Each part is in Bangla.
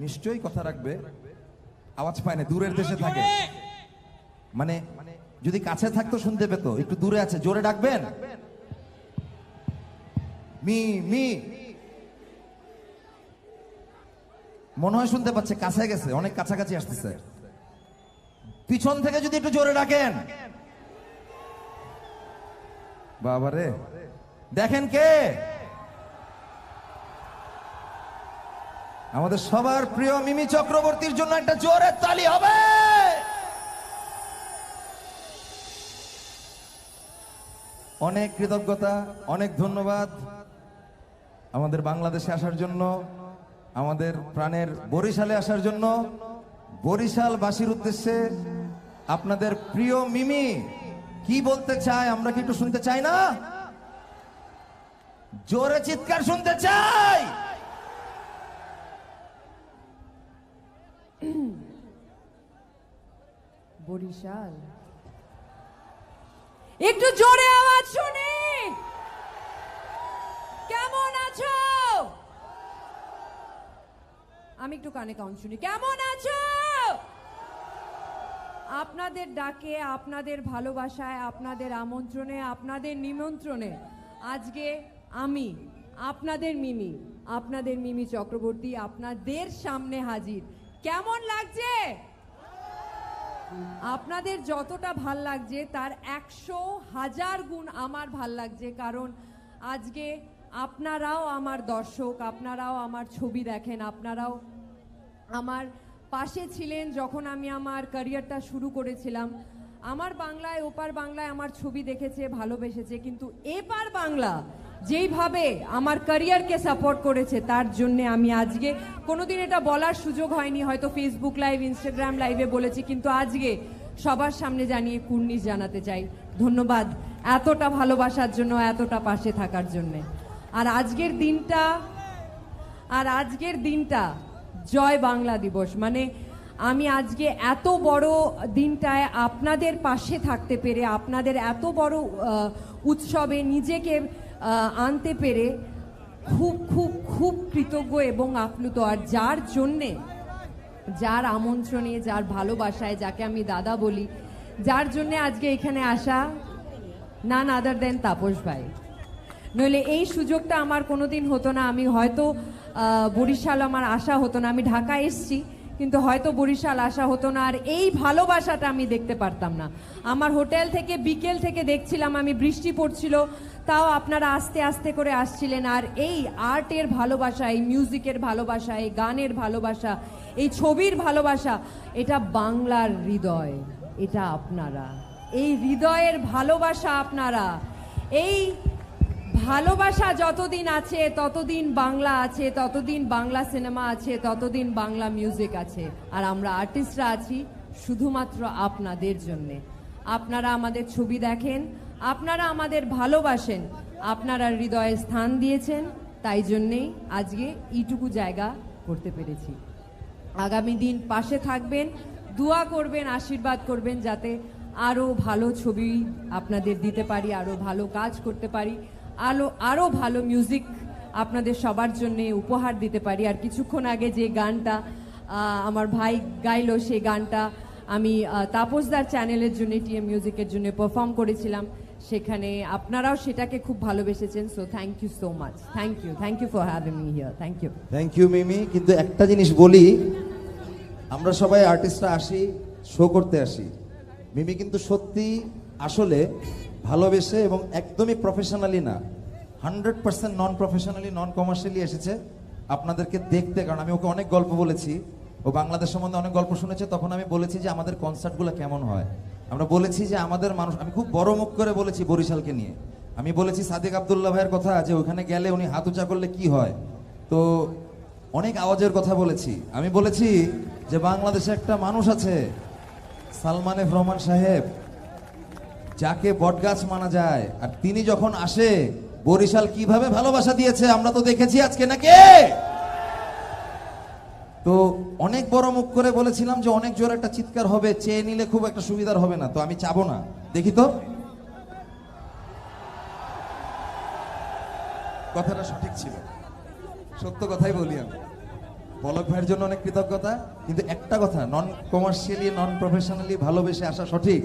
নিশ্চয়ই কথা রাখবে। আওয়াজ পায় না, দূরের দেশে থাকে, মানে যদি কাছে থাকতো শুনতে পেত, একটু দূরে আছে, জোরে ডাকবেন। মি মি মনে হয় শুনতে পাচ্ছে, কাছে গেছে, অনেক কাছাকাছি আসতেছে। পিছন থেকে যদি একটু জোরে ডাকেন। বাবারে, দেখেন কে, আমাদের সবার প্রিয় মিমি চক্রবর্তীর জন্য একটা জোরে তালি হবে। অনেক কৃতজ্ঞতা, অনেক ধন্যবাদ আমাদের বাংলাদেশে আসার জন্য, আমাদের প্রাণের বরিশালে আসার জন্য। বরিশালবাসীর উদ্দেশ্যে আপনাদের প্রিয় মিমি কি বলতে চায় আমরা কি একটু শুনতে চাই না? জোরে চিৎকার শুনতে চাই। বরিশাল, একটু জোরে আওয়াজ শুনি। কেমন আছো? আমি একটু কানে কাউন্ট শুনি। কেমন আছো? আপনাদের ডাকে, আপনাদের ভালোবাসায়, আপনাদের আমন্ত্রণে, আপনাদের নিমন্ত্রণে আজকে আমি আপনাদের মিমি, আপনাদের মিমি চক্রবর্তী আপনাদের সামনে হাজির। কেমন লাগছে? আপনাদের যতটা ভাল লাগছে তার 100,000 গুণ আমার ভাল লাগছে, কারণ আজকে আপনারাও আমার দর্শক, আপনারাও আমার ছবি দেখেন, আপনারাও আমার পাশে ছিলেন যখন আমি আমার ক্যারিয়ারটা শুরু করেছিলাম। আমার বাংলায়, ওপার বাংলায় আমার ছবি দেখেছে, ভালোবেসেছে, কিন্তু এপার বাংলা যেইভাবে আমার ক্যারিয়ারকে সাপোর্ট করেছে তার জন্যে আমি আজকে কোনোদিন এটা বলার সুযোগ হয়নি, হয়তো ফেসবুক লাইভ, ইনস্টাগ্রাম লাইভে বলেছি, কিন্তু আজকে সবার সামনে জানিয়ে কুর্নিশ জানাতে চাই ধন্যবাদ এতটা ভালোবাসার জন্য, এতটা পাশে থাকার জন্যে। আর আজকের দিনটা জয় বাংলা দিবস, মানে আমি আজকে এত বড় দিনটায় আপনাদের পাশে থাকতে পেরে, আপনাদের এত বড় উৎসবে নিজেকে আনতে পেরে খুব খুব খুব কৃতজ্ঞ এবং আপ্লুত। আর যার জন্যে, যার আমন্ত্রণে, যার ভালোবাসায়, যাকে আমি দাদা বলি, যার জন্যে আজকে এখানে আসা, নান আদার দেন তাপস ভাই। নইলে এই সুযোগটা আমার কোনোদিন হতো না। আমি হয়তো বরিশাল আমার আসা হতো না, আমি ঢাকা এসছি, কিন্তু হয়তো বরিশাল আসা হতো না, আর এই ভালোবাসাটা আমি দেখতে পারতাম না। আমার হোটেল থেকে বিকেল থেকে দেখছিলাম, আমি বৃষ্টি পড়ছিল, তাও আপনারা আস্তে আস্তে করে আসছিলেন। আর এই আর্টের ভালোবাসা, এই মিউজিকের ভালোবাসা, এই গানের ভালোবাসা, এই ছবির ভালোবাসা, এটা বাংলার হৃদয়, এটা আপনারা, এই হৃদয়ের ভালোবাসা আপনারা। এই ভালোবাসা যতদিন আছে ততদিন বাংলা আছে, ততদিন বাংলা সিনেমা আছে, ততদিন বাংলা মিউজিক আছে। আর আমরা আর্টিস্টরা আছি শুধুমাত্র আপনাদের জন্যে। আপনারা আমাদের ছবি দেখেন, আপনারা আমাদের ভালোবাসেন, আপনারা হৃদয়ে স্থান দিয়েছেন, তাই জন্যেই আজকে এইটুকু জায়গা করতে পেরেছি। আগামী দিন পাশে থাকবেন, দোয়া করবেন, আশীর্বাদ করবেন, যাতে আরও ভালো ছবি আপনাদের দিতে পারি, আরও ভালো কাজ করতে পারি, আরও ভালো মিউজিক আপনাদের সবার জন্য উপহার দিতে পারি। আর কিছুক্ষণ আগে যে গানটা আমার ভাই গাইলো, সেই গানটা আমি তাপসদার চ্যানেলের জন্য, টিএম মিউজিকের জন্য পারফর্ম করেছিলাম, সেখানে আপনারাও সেটাকে খুব ভালোবেসেছেন। So thank you so much, thank you for having me here, thank you Mimi. কিন্তু একটা জিনিস বলি, আমরা সবাই আর্টিস্টরা আসি, শো করতে আসি। মিমি কিন্তু সত্যি আসলে ভালোবেসে এবং একদমই প্রফেশনালি না, 100% নন প্রফেশনালি, নন কমার্শিয়ালি এসেছে আপনাদেরকে দেখতে। কারণ আমি ওকে অনেক গল্প বলেছি, ও বাংলাদেশ সম্বন্ধে অনেক গল্প শুনেছে, তখন আমি বলেছি যে আমাদের কনসার্টগুলো কেমন হয়। আমরা বলেছি যে আমাদের মানুষ, আমি খুব বড় মুখ করে বলেছি বরিশালকে নিয়ে, আমি বলেছি সাদিক আব্দুল্লাহ ভাইয়ের কথা, যে ওখানে গেলে উনি হাত উঁচা করলে কি হয়। তো অনেক আওয়াজের কথা বলেছি। আমি বলেছি যে বাংলাদেশে একটা মানুষ আছে, সালমান এফ রহমান সাহেব, যাকে বটগাছ মানা যায়, আর তিনি যখন আসে বরিশাল কিভাবে ভালোবাসা দিয়েছে আমরা তো দেখেছি আজকে, নাকি? তো অনেক বড় মুখ করে বলেছিলাম যে অনেক জোর একটা চিৎকার হবে, চেয়ে নিলে খুব একটা সুবিধার হবে না, তো আমি চাবো না। দেখি তো কথাটা সঠিক ছিল, সত্য কথাই বলি আমি। পলক ভাইয়ের জন্য অনেক কৃতজ্ঞতা, কিন্তু একটা কথা, নন কমার্শিয়ালি নন প্রফেশনালি ভালোবেসে আসা সঠিক,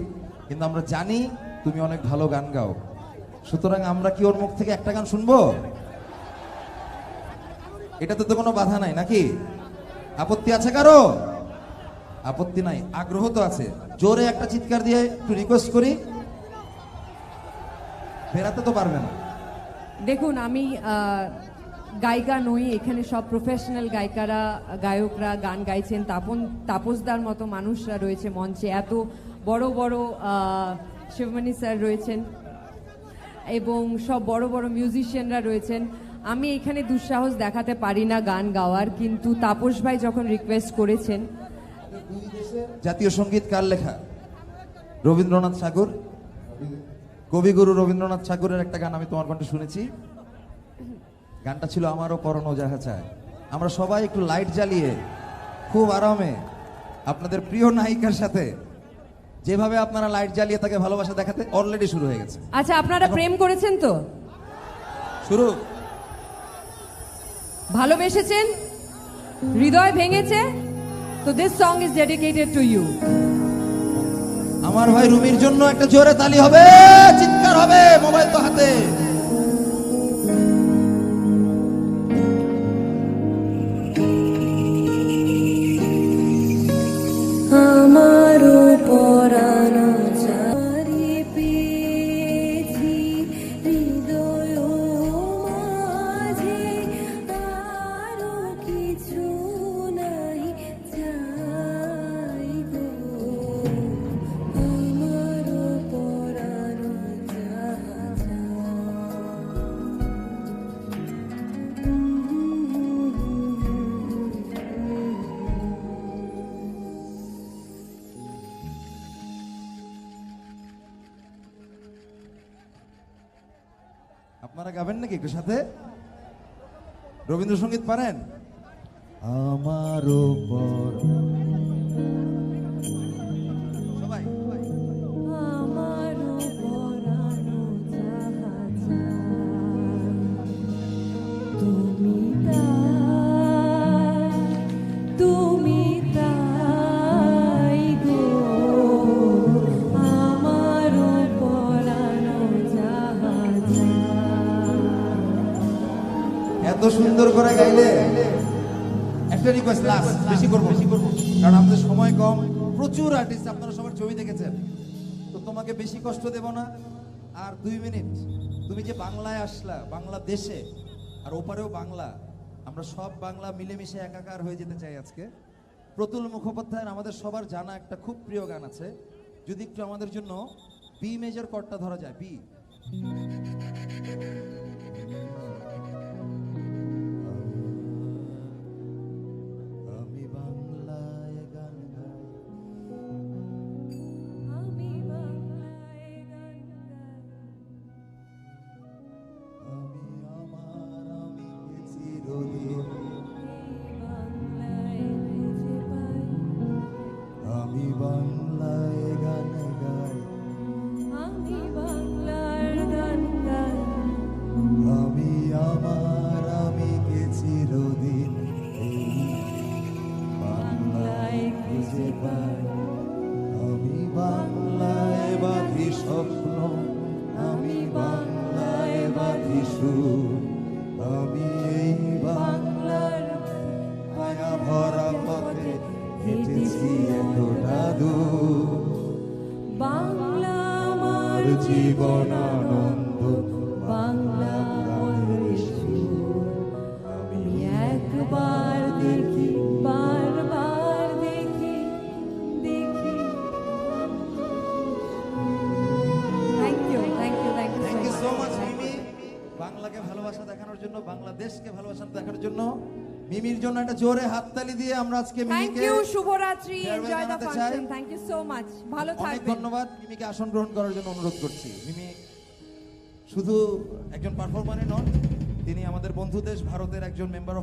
কিন্তু আমরা জানি তুমি অনেক ভালো গান গাও, সুতরাং আমরা কি ওর মুখ থেকে একটা গান শুনবো? এটাতে তো কোনো বাধা নাই নাকি? আপত্তি আছে কারো? আপত্তি নাই, আগ্রহ তো আছে। জোরে একটা চিৎকার দিয়ে একটু রিকোয়েস্ট করি, ফেরাতে তো পারবে না। দেখুন, আমি গায়িকা নই, এখানে সব প্রফেশনাল গায়িকারা গায়করা গান গাইছেন, তাপসদার মতো মানুষরা রয়েছে মঞ্চে, এত বড় বড় শিবমণি স্যার রয়েছেন এবং সব বড় বড় মিউজিশিয়ানরা রয়েছেন। আমি এখানে দুঃসাহস দেখাতে পারি না গান গাওয়ার, কিন্তু তাপস ভাই যখন রিকোয়েস্ট করেছেন। জাতীয় সঙ্গীত কার লেখা? রবীন্দ্রনাথ ঠাকুর। কবিগুরু রবীন্দ্রনাথ ঠাকুরের একটা গান আমি তোমার কণ্ঠে শুনেছি, গানটা ছিল আমারও পরনো যাহা চায়। আমরা সবাই একটু লাইট জ্বালিয়ে খুব আরামে আপনাদের প্রিয় নায়িকার সাথে যেভাবে আপনারা লাইট জ্বালিয়ে তাকে ভালোবাসা দেখাতে, অলরেডি শুরু হয়ে গেছে। আচ্ছা, আপনারা প্রেম করেছেন তো? শুরু। ভালোবেসেছেন? হৃদয় ভেঙেছে? তো this song is dedicated to you. আমার ভাই রুমির জন্য একটা জোরে তালি হবে, চিৎকার হবে, মোবাইল তো হাতে। আমারও পরানো চারি পেয়েছি হৃদয় মাঝে, আরো কিছু নাই চাই গো, আমারও পরানো যাহা আপনারা গাবেন নাকি একটু সাথে? রবীন্দ্রসঙ্গীত পারেন? আমারও সবাই আমারও পরানো যাহা চায়, তুমি তাই গো, আমারও পরানো যাহা চায়। এত সুন্দর করে গাইলে একটা রিকোয়েস্ট, লাস্ট, বেশি করবো কারণ আমাদের সময় কম, প্রচুর আর্টিস্ট, আপনারা সবার ছবি দেখেছেন, তো তোমাকে বেশি কষ্ট দেব না। আর 2 মিনিট, তুমি যে বাংলায় আসলা, বাংলাদেশে আর ওপারেও বাংলা, আমরা সব বাংলা মিলেমিশে একাকার হয়ে যেতে চাই আজকে। প্রতুল মুখোপাধ্যায়ের আমাদের সবার জানা একটা খুব প্রিয় গান আছে, যদি একটু আমাদের জন্য বি মেজর কর্ডটা ধরা যায়, বি। আমি বাংলায় গান গাই, আমি বাংলায় গান গাই, আমি আমার আমি চিরদিন, বাংলায় খুঁজে পাই, আমি বাংলায় গান গাই, আমি বাংলার গান গাই, আমি আমার আমি চিরদিন বাংলায় খুঁজে পাই, আমি বাংলায় বাঁধি স্বপ্ন, আমি বাংলায় বাঁধি সুর, আমি এই বাংলার মায়া ভরা পথে হেঁটেছি এতটা দূর, বাংলা আমার আমার জীবন আনন্দ, বাংলা মনের সুর, আমি একবার দেখি, বারবার দেখি, দেখি। Thank you, thank you, thank thank you you so much Mimi, বাংলাকে ভালোবাসা দেখানোর জন্য, বাংলাদেশকে ভালোবাসা দেখানোর জন্য। মিমির জন্য একটা জোরে হাততালি দিয়ে আমরা আজকে থ্যাংক মিমিকে ইউ, শুভরাত্রি, farewell এনজয় দ্য জানাতে চাই। Function, thank you so much, ভালো অনেক থাকবেন। ধন্যবাদ। মিমিকে আসন গ্রহণ করার জন্য অনুরোধ করছি। মিমি শুধু একজন পারফর্মারই নন, তিনি আমাদের বন্ধু দেশ ভারতের একজন মেম্বার অফ